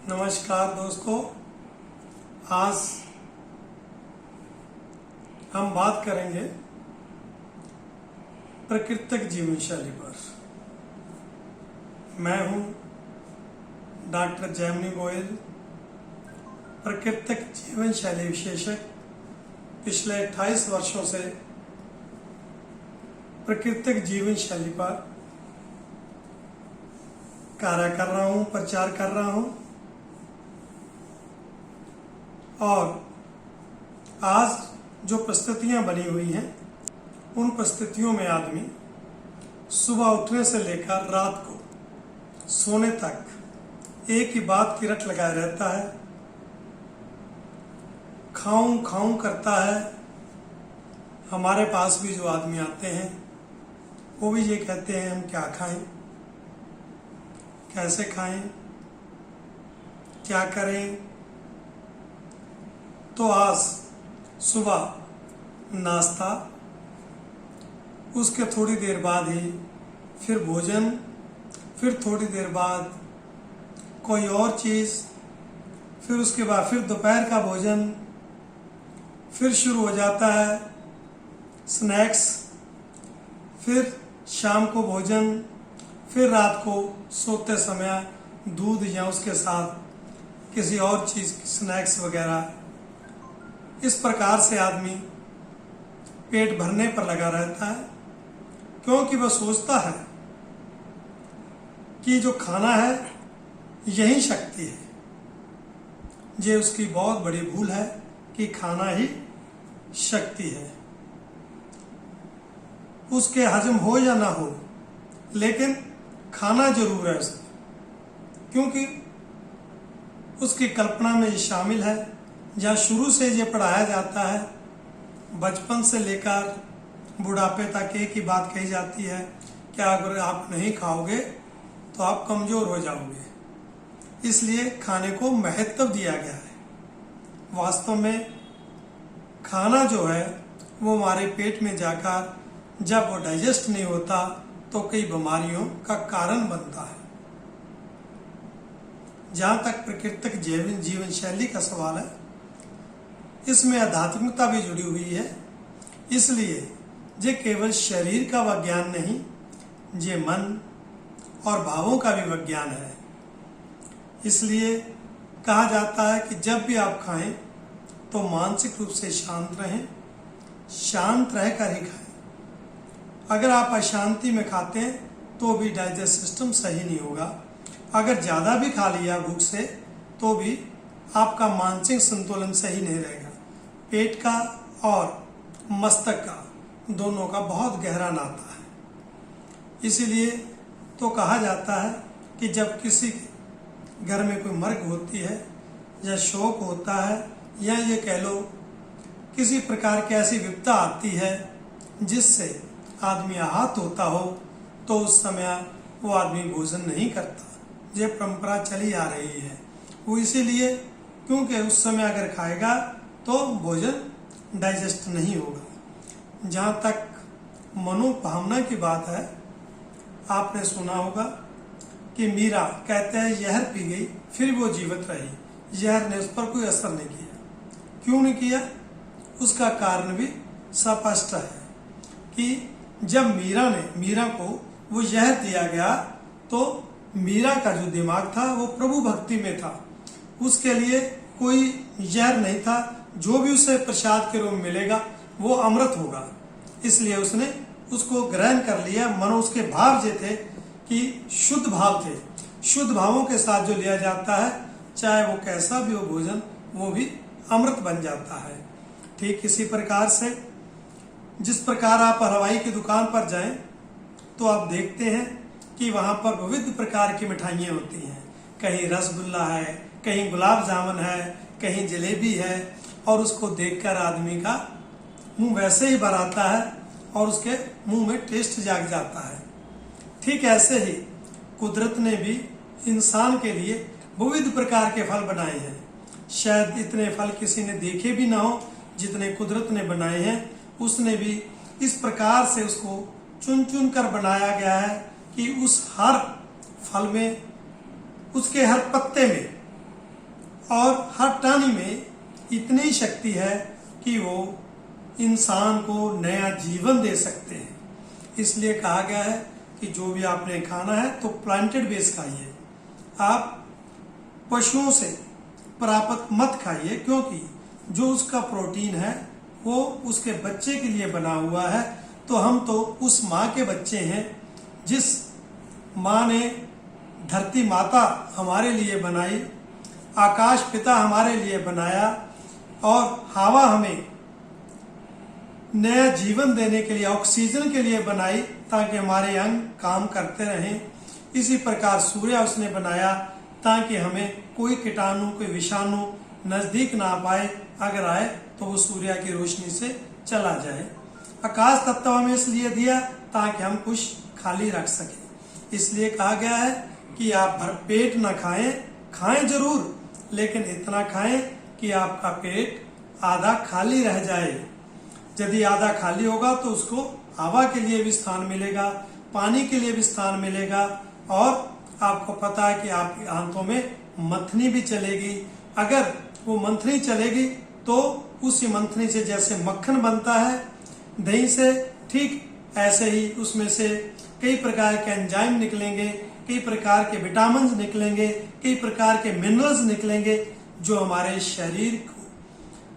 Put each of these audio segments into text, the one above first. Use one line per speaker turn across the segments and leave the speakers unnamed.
नमस्कार दोस्तों, आज हम बात करेंगे प्राकृतिक जीवन शैली पर। मैं हूं डॉक्टर जैमिनी गोयल, प्राकृतिक जीवन शैली विशेषज्ञ। पिछले 28 वर्षों से प्राकृतिक जीवन शैली पर कार्य कर रहा हूं, प्रचार कर रहा हूं। और आज जो परिस्थितियां बनी हुई हैं, उन परिस्थितियों में आदमी सुबह उठने से लेकर रात को सोने तक एक ही बात की रट लगाए रहता है, खाऊं खाऊं करता है। हमारे पास भी जो आदमी आते हैं वो भी ये कहते हैं हम क्या खाएं, कैसे खाएं, क्या करें। तो आज सुबह नाश्ता, उसके थोड़ी देर बाद ही फिर भोजन, फिर थोड़ी देर बाद कोई और चीज़, फिर उसके बाद फिर दोपहर का भोजन, फिर शुरू हो जाता है स्नैक्स, फिर शाम को भोजन, फिर रात को सोते समय दूध या उसके साथ किसी और चीज़ स्नैक्स वगैरह। इस प्रकार से आदमी पेट भरने पर लगा रहता है, क्योंकि वह सोचता है कि जो खाना है यही शक्ति है। ये उसकी बहुत बड़ी भूल है कि खाना ही शक्ति है। उसके हजम हो या ना हो, लेकिन खाना जरूर है उसको, क्योंकि उसकी कल्पना में ये शामिल है। जहाँ शुरू से ये पढ़ाया जाता है, बचपन से लेकर बुढ़ापे तक एक ही बात कही जाती है कि अगर आप नहीं खाओगे तो आप कमजोर हो जाओगे। इसलिए खाने को महत्व दिया गया है। वास्तव में खाना जो है वो हमारे पेट में जाकर जब वो डाइजेस्ट नहीं होता तो कई बीमारियों का कारण बनता है। जहाँ तक प्राकृतिक जीवन शैली का सवाल है, इसमें आध्यात्मिकता भी जुड़ी हुई है। इसलिए ये केवल शरीर का विज्ञान नहीं, ये मन और भावों का भी विज्ञान है। इसलिए कहा जाता है कि जब भी आप खाएं तो मानसिक रूप से शांत रहें, शांत रहकर ही खाएं। अगर आप अशांति में खाते हैं तो भी डाइजेस्ट सिस्टम सही नहीं होगा। अगर ज़्यादा भी खा लिया भूख से तो भी आपका मानसिक संतुलन सही नहीं रहेगा। पेट का और मस्तक का दोनों का बहुत गहरा नाता है। इसीलिए तो कहा जाता है कि जब किसी घर में कोई मर्ग होती है या शोक होता है, या ये कह लो किसी प्रकार की ऐसी विपदा आती है जिससे आदमी आहत होता हो, तो उस समय वो आदमी भोजन नहीं करता। ये परंपरा चली आ रही है। वो इसीलिए क्योंकि उस समय अगर खाएगा तो भोजन डाइजेस्ट नहीं होगा। जहाँ तक मनोभावना की बात है, आपने सुना होगा कि मीरा कहते हैं जहर पी गई फिर वो जीवित रही। जहर ने उस पर कोई असर नहीं किया। क्यों नहीं किया? उसका कारण भी स्पष्ट है कि जब मीरा को वो जहर दिया गया तो मीरा का जो दिमाग था वो प्रभु भक्ति में था। उसके लिए कोई जहर नहीं था। जो भी उसे प्रसाद के रूप में मिलेगा वो अमृत होगा। इसलिए उसने उसको ग्रहण कर लिया। मनो उसके भाव जो थे कि शुद्ध भाव थे। शुद्ध भावों के साथ जो लिया जाता है, चाहे वो कैसा भी हो भोजन, वो भी अमृत बन जाता है। ठीक इसी प्रकार से जिस प्रकार आप हलवाई की दुकान पर जाएं तो आप देखते हैं कि वहां पर विविध प्रकार की मिठाइयाँ होती हैं। कहीं रसगुल्ला है, कहीं गुलाब जामुन है, कहीं जलेबी है, और उसको देखकर आदमी का मुंह वैसे ही भर आता है और उसके मुंह में टेस्ट जाग जाता है। ठीक ऐसे ही कुदरत ने भी इंसान के लिए विविध प्रकार के फल बनाए हैं। शायद इतने फल किसी ने देखे भी ना हो जितने कुदरत ने बनाए हैं। उसने भी इस प्रकार से उसको चुन चुन कर बनाया गया है कि उस हर फल में, उसके हर पत्ते में और हर टहनी में इतनी शक्ति है कि वो इंसान को नया जीवन दे सकते हैं। इसलिए कहा गया है कि जो भी आपने खाना है तो प्लांटेड बेस खाइए, आप पशुओं से प्राप्त मत खाइए, क्योंकि जो उसका प्रोटीन है वो उसके बच्चे के लिए बना हुआ है। तो हम तो उस माँ के बच्चे हैं जिस माँ ने धरती माता हमारे लिए बनाई, आकाश पिता हमारे लिए बनाया और हवा हमें नया जीवन देने के लिए, ऑक्सीजन के लिए बनाई ताकि हमारे अंग काम करते रहें। इसी प्रकार सूर्य उसने बनाया ताकि हमें कोई कीटाणु, कोई विषाणु नजदीक ना पाए, अगर आए तो वो सूर्य की रोशनी से चला जाए। आकाश तत्व हमें इसलिए दिया ताकि हम कुछ खाली रख सकें। इसलिए कहा गया है कि आप भरपेट ना खाएं, खाएं जरूर, लेकिन इतना खाएं कि आपका पेट आधा खाली रह जाए। यदि आधा खाली होगा तो उसको हवा के लिए भी स्थान मिलेगा, पानी के लिए भी स्थान मिलेगा, और आपको पता है कि आपके आंतों में मंथनी भी चलेगी। अगर वो मंथनी चलेगी तो उसी मंथनी से जैसे मक्खन बनता है दही से, ठीक ऐसे ही उसमें से कई प्रकार के एंजाइम निकलेंगे, कई प्रकार के विटामिन निकलेंगे, कई प्रकार के मिनरल्स निकलेंगे जो हमारे शरीर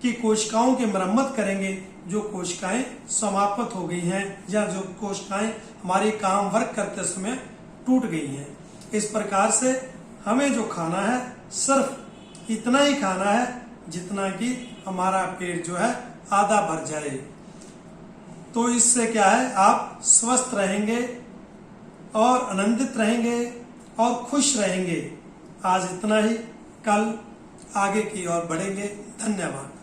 की कोशिकाओं की मरम्मत करेंगे। जो कोशिकाएं समाप्त हो गई हैं या जो कोशिकाएं हमारी काम वर्क करते समय टूट गई हैं। इस प्रकार से हमें जो खाना है सिर्फ इतना ही खाना है जितना कि हमारा पेट जो है आधा भर जाए। तो इससे क्या है, आप स्वस्थ रहेंगे और आनंदित रहेंगे और खुश रहेंगे। आज इतना ही, कल आगे की ओर बढ़ेंगे। धन्यवाद।